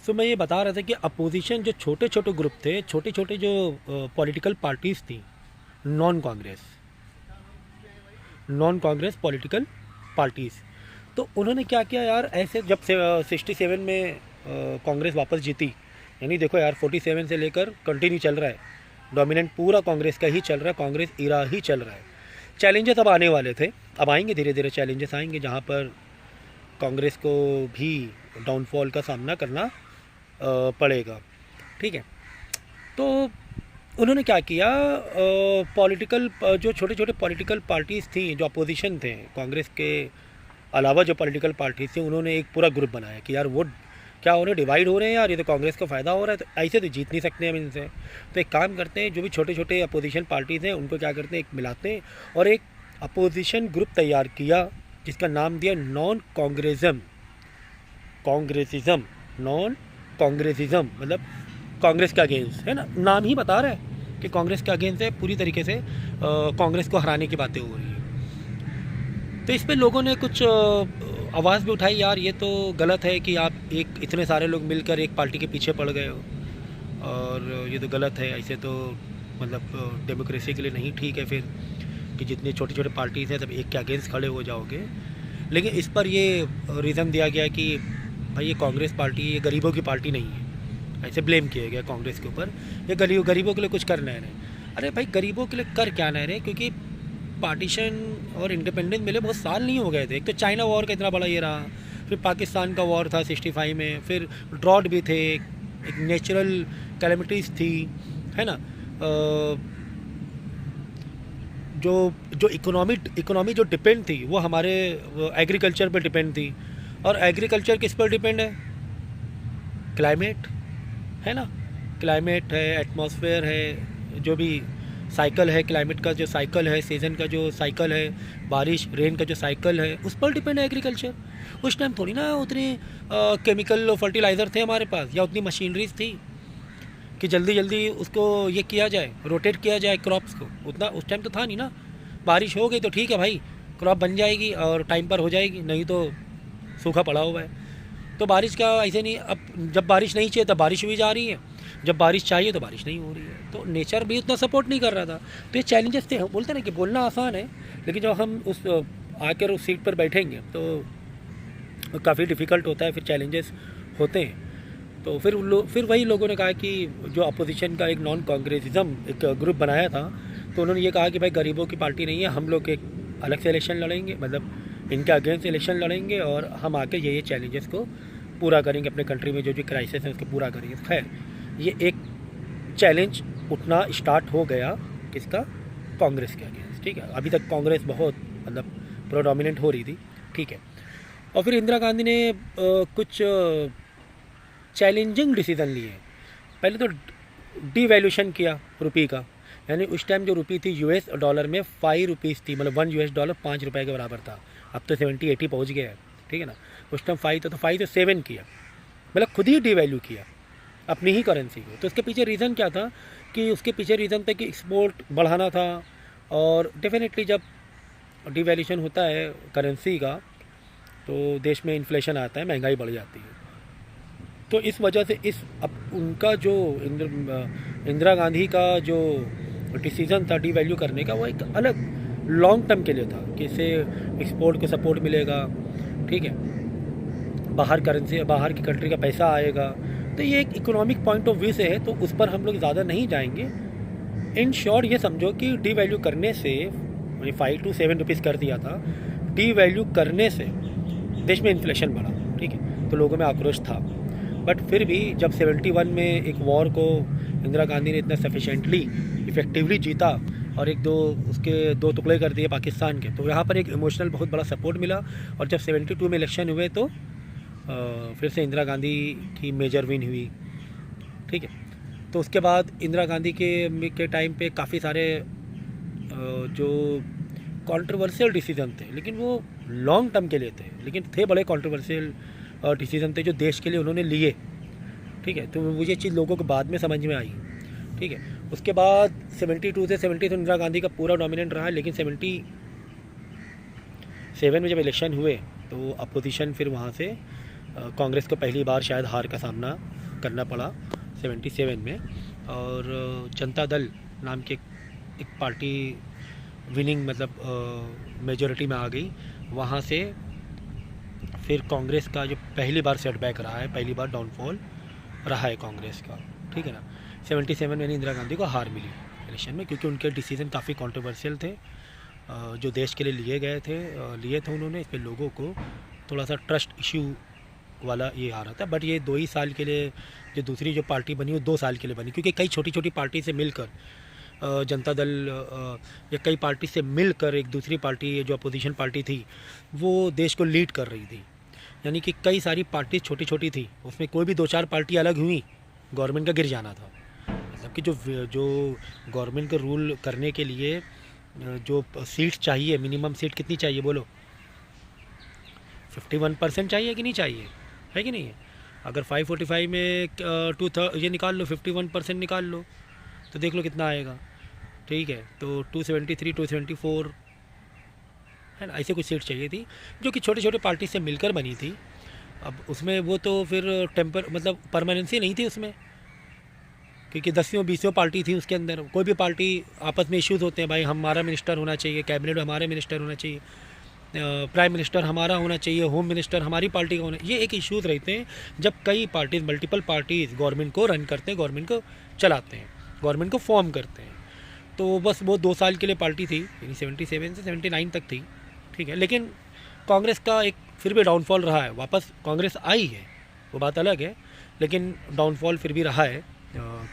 सो मैं ये बता रहा था कि अपोजिशन जो छोटे छोटे ग्रुप थे, छोटे छोटे जो पॉलिटिकल पार्टीज़ थी, non Congress non Congress political parties, तो उन्होंने क्या किया यार, ऐसे जब 67 में कांग्रेस वापस जीती, यानी देखो यार 47 से लेकर कंटिन्यू चल रहा है, डोमिनेंट पूरा कांग्रेस का ही चल रहा है, कांग्रेस इरा ही चल रहा है। चैलेंजेस अब आने वाले थे, अब आएंगे धीरे धीरे चैलेंजेस आएंगे जहाँ पर कांग्रेस को भी डाउनफॉल का सामना करना पड़ेगा। ठीक है, तो उन्होंने क्या किया, पॉलिटिकल जो छोटे छोटे पॉलिटिकल पार्टीज़ थी, जो अपोजिशन थे कांग्रेस के अलावा, जो पॉलिटिकल पार्टीज थी, उन्होंने एक पूरा ग्रुप बनाया कि यार वो क्या हो रहे हैं, डिवाइड हो रहे हैं यार, ये तो कांग्रेस को फ़ायदा हो रहा है, तो ऐसे तो जीत नहीं सकते हम इनसे। तो एक काम करते हैं, जो भी छोटे छोटे अपोजिशन पार्टीज़ हैं उनको क्या करते हैं, एक मिलाते हैं और एक अपोजिशन ग्रुप तैयार किया जिसका नाम दिया नॉन कांग्रेसिज्म। नॉन कांग्रेसिज्म मतलब कांग्रेस के अगेंस्ट है ना, नाम ही बता रहा है कि कांग्रेस के अगेंस्ट है, पूरी तरीके से कांग्रेस को हराने की बातें हो रही है। तो इस पे लोगों ने कुछ आवाज़ भी उठाई, यार ये तो गलत है कि आप एक इतने सारे लोग मिलकर एक पार्टी के पीछे पड़ गए हो, और ये तो गलत है, ऐसे तो मतलब डेमोक्रेसी के लिए नहीं ठीक है फिर कि जितने छोटे छोटे पार्टीज़ हैं तब एक के अगेंस्ट खड़े हो जाओगे। लेकिन इस पर ये रीज़न दिया गया कि भाई ये कांग्रेस पार्टी ये गरीबों की पार्टी नहीं है, ऐसे ब्लेम किया गया कांग्रेस के ऊपर, ये गरीबों के लिए कुछ कर नहीं रहे। अरे भाई गरीबों के लिए कर क्या नहीं रहे, क्योंकि पार्टीशन और इंडिपेंडेंस मिले बहुत साल नहीं हो गए थे। एक तो चाइना वॉर का इतना बड़ा ये रहा, फिर पाकिस्तान का वॉर था 65 में, फिर ड्रॉट भी थे, एक नेचुरल कैलेमिटीज़ थी, है ना, जो जो इकोनॉमी जो डिपेंड थी वो हमारे एग्रीकल्चर पर डिपेंड थी, और एग्रीकल्चर किस पर डिपेंड है, क्लाइमेट है ना, क्लाइमेट है, एटमॉस्फेयर है, जो भी साइकिल है क्लाइमेट का, जो साइकिल है सीज़न का, जो साइकिल है बारिश रेन का जो साइकिल है, उस पर डिपेंड है एग्रीकल्चर। उस टाइम थोड़ी ना उतने केमिकल फर्टिलाइज़र थे हमारे पास, या उतनी मशीनरीज थी कि जल्दी जल्दी उसको ये किया जाए, रोटेट किया जाए क्रॉप्स को, उतना उस टाइम तो था नहीं ना। बारिश हो गई तो ठीक है भाई, क्रॉप बन जाएगी और टाइम पर हो जाएगी, नहीं तो सूखा पड़ा हुआ है। तो बारिश का ऐसे नहीं, अब जब बारिश नहीं चाहिए तब बारिश हुई जा रही है, जब बारिश चाहिए तो बारिश नहीं हो रही है, तो नेचर भी उतना सपोर्ट नहीं कर रहा था। तो ये चैलेंजेस थे, हम बोलते हैं ना कि बोलना आसान है, लेकिन जब हम उस आकर उस सीट पर बैठेंगे तो काफ़ी डिफ़िकल्ट होता है, फिर चैलेंजेस होते हैं। तो फिर वही लोगों ने कहा कि जो अपोजिशन का एक नॉन कांग्रेसिज्म एक ग्रुप बनाया था, तो उन्होंने ये कहा कि भाई गरीबों की पार्टी नहीं है, हम लोग एक अलग से इलेक्शन लड़ेंगे, मतलब इनके अगेंस्ट इलेक्शन लड़ेंगे, और हम आके ये चैलेंजेस को पूरा करेंगे, अपने कंट्री में जो जो क्राइसिस है उसको पूरा करेंगे। खैर ये एक चैलेंज उठना स्टार्ट हो गया, किसका, कांग्रेस के अगेंस्ट। ठीक है, अभी तक कांग्रेस बहुत मतलब प्रोडोमिनेंट हो रही थी। ठीक है, और फिर इंदिरा गांधी ने कुछ चैलेंजिंग डिसीज़न लिए। पहले तो डीवैल्यूशन किया रुपये का, यानी उस टाइम जो रुपये थी यूएस डॉलर में 5 रुपीज़ थी, मतलब 1 US डॉलर 5 रुपये के बराबर था। अब तो 70-80 पहुँच गया है, ठीक है ना। उस टाइम 5 था, तो 5 से 7 किया, मतलब खुद ही डीवैल्यू किया अपनी ही करेंसी को। तो उसके पीछे रीज़न क्या था, कि उसके पीछे रीज़न था कि एक्सपोर्ट बढ़ाना था, और डेफिनेटली जब डीवैल्यूशन होता है करेंसी का तो देश में इन्फ्लेशन आता है, महंगाई बढ़ जाती है। तो इस वजह से अब उनका जो इंदिरा गांधी का जो डिसीज़न था डीवैल्यू करने का, वो एक अलग लॉन्ग टर्म के लिए था कि इससे एक्सपोर्ट को सपोर्ट मिलेगा, ठीक है, बाहर की कंट्री का पैसा आएगा। तो ये एक इकोनॉमिक पॉइंट ऑफ व्यू से है, तो उस पर हम लोग ज़्यादा नहीं जाएंगे। इन शॉर्ट ये समझो कि डीवैल्यू करने से 5 to 7 रुपीज़ कर दिया था, डीवैल्यू करने से देश में इन्फ्लेशन बढ़ा, ठीक है, तो लोगों में आक्रोश था। बट फिर भी जब 71 में एक वॉर को इंदिरा गांधी ने इतना सफिशेंटली इफ़ेक्टिवली जीता और उसके दो टुकड़े कर दिए पाकिस्तान के, तो यहाँ पर एक इमोशनल बहुत बड़ा सपोर्ट मिला। और जब 72 में इलेक्शन हुए तो फिर से इंदिरा गांधी की मेजर विन हुई, ठीक है। तो उसके बाद इंदिरा गांधी के टाइम पे काफ़ी सारे जो कंट्रोवर्शियल डिसीजन थे, लेकिन वो लॉन्ग टर्म के लिए थे, लेकिन थे बड़े कंट्रोवर्शियल डिसीजन थे जो देश के लिए उन्होंने लिए, ठीक है। तो मुझे ये चीज़ लोगों को बाद में समझ में आई, ठीक है। उसके बाद 72 से 70 तो इंदिरा गांधी का पूरा डोमिनेंट रहा, लेकिन 77 में जब इलेक्शन हुए तो अपोजिशन फिर वहाँ से कांग्रेस को पहली बार शायद हार का सामना करना पड़ा 77 में, और जनता दल नाम की एक पार्टी विनिंग मतलब मेजॉरिटी में आ गई। वहाँ से फिर कांग्रेस का जो पहली बार सेटबैक रहा है, पहली बार डाउनफॉल रहा है कांग्रेस का, ठीक है ना। 77 में इंदिरा गांधी को हार मिली इलेक्शन में, क्योंकि उनके डिसीजन काफ़ी कंट्रोवर्शियल थे जो देश के लिए लिए थे उन्होंने। इस पर लोगों को थोड़ा सा ट्रस्ट इशू वाला ये आ रहा था। बट ये 2 ही साल के लिए, जो दूसरी जो पार्टी बनी वो 2 साल के लिए बनी, क्योंकि कई छोटी छोटी पार्टी से मिलकर जनता दल या कई पार्टी से मिलकर एक दूसरी पार्टी जो अपोजिशन पार्टी थी वो देश को लीड कर रही थी। यानी कि कई सारी पार्टी छोटी छोटी थी, उसमें कोई भी 2-4 पार्टी अलग हुई, गवर्नमेंट का गिर जाना था। मतलब कि जो गवर्नमेंट का रूल करने के लिए जो सीट्स चाहिए, मिनिमम सीट कितनी चाहिए बोलो, 51% चाहिए कि नहीं चाहिए, है कि नहीं है। अगर 545 में 2/3 ये निकाल लो, 51% निकाल लो तो देख लो कितना आएगा, ठीक है। तो 273, 274 है ना, ऐसे कुछ सीट चाहिए थी जो कि छोटे छोटे पार्टी से मिलकर बनी थी। अब उसमें वो तो फिर मतलब परमानेंसी नहीं थी उसमें, क्योंकि 10-20 पार्टी थी उसके अंदर। कोई भी पार्टी आपस में इश्यूज़ होते हैं, भाई हमारा मिनिस्टर होना चाहिए, कैबिनेट हमारे मिनिस्टर होना चाहिए, प्राइम मिनिस्टर हमारा होना चाहिए, होम मिनिस्टर हमारी पार्टी का होना, ये एक इश्यूज़ रहते हैं जब कई पार्टीज़, मल्टीपल पार्टीज़ गवर्नमेंट को रन करते हैं, गवर्नमेंट को चलाते हैं, गवर्नमेंट को फॉर्म करते हैं। तो बस वो 2 साल के लिए पार्टी थी, यानी 77 से 79 तक थी, ठीक है। लेकिन कांग्रेस का एक फिर भी डाउनफॉल रहा है। वापस कांग्रेस आई है, वो बात अलग है, लेकिन डाउनफॉल फिर भी रहा है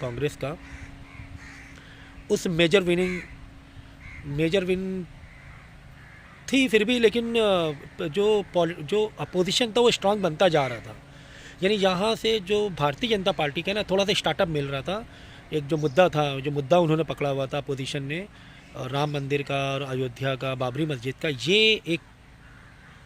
कांग्रेस का। उस मेजर विन थी फिर भी, लेकिन जो अपोजिशन था वो स्ट्रांग बनता जा रहा था। यानी यहाँ से जो भारतीय जनता पार्टी का ना थोड़ा सा स्टार्टअप मिल रहा था। एक जो मुद्दा उन्होंने पकड़ा हुआ था अपोजिशन ने, राम मंदिर का और अयोध्या का, बाबरी मस्जिद का, ये एक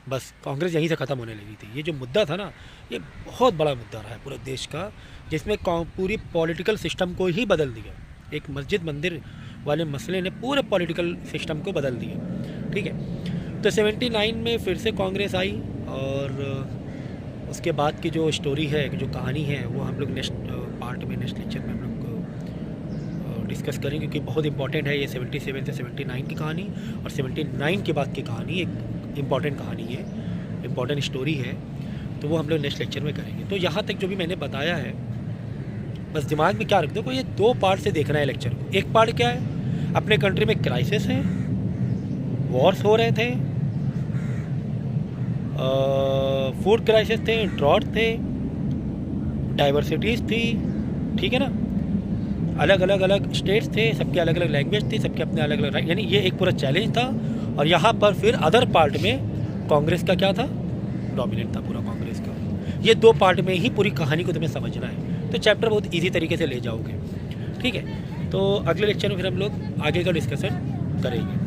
बस कांग्रेस यहीं से ख़त्म होने लगी थी। ये जो मुद्दा था ना, ये बहुत बड़ा मुद्दा रहा है पूरे देश का, जिसमें पूरी पॉलिटिकल सिस्टम को ही बदल दिया। एक मस्जिद मंदिर वाले मसले ने पूरे पॉलिटिकल सिस्टम को बदल दिया, ठीक है। तो 79 में फिर से कांग्रेस आई, और उसके बाद की जो स्टोरी है, जो कहानी है, वो हम लोग नेक्स्ट पार्ट में, नेक्स्ट लेक्चर में हम लोग डिस्कस करें, क्योंकि बहुत इंपॉर्टेंट है ये 77 से 79 की कहानी, और 79 के बाद की कहानी एक इम्पॉर्टेंट कहानी है, इम्पॉर्टेंट स्टोरी है। तो वो हम लोग नेक्स्ट लेक्चर में करेंगे। तो यहाँ तक जो भी मैंने बताया है, बस दिमाग में क्या रख दो को, ये 2 पार्ट से देखना है लेक्चर को। एक पार्ट क्या है, अपने कंट्री में क्राइसिस है, वॉर्स हो रहे थे, फूड क्राइसिस थे, ड्रॉट थे, डाइवर्सिटीज़ थी, ठीक है ना, अलग अलग स्टेट्स थे, सबके अलग अलग लैंग्वेज थी, सबके अपने अलग अलग, यानी ये एक पूरा चैलेंज था। और यहाँ पर फिर अदर पार्ट में कांग्रेस का क्या था, डोमिनेट था पूरा कांग्रेस का। ये 2 पार्ट में ही पूरी कहानी को तुम्हें समझना है, तो चैप्टर बहुत इजी तरीके से ले जाओगे, ठीक है। तो अगले लेक्चर में फिर हम लोग आगे का डिस्कशन करेंगे।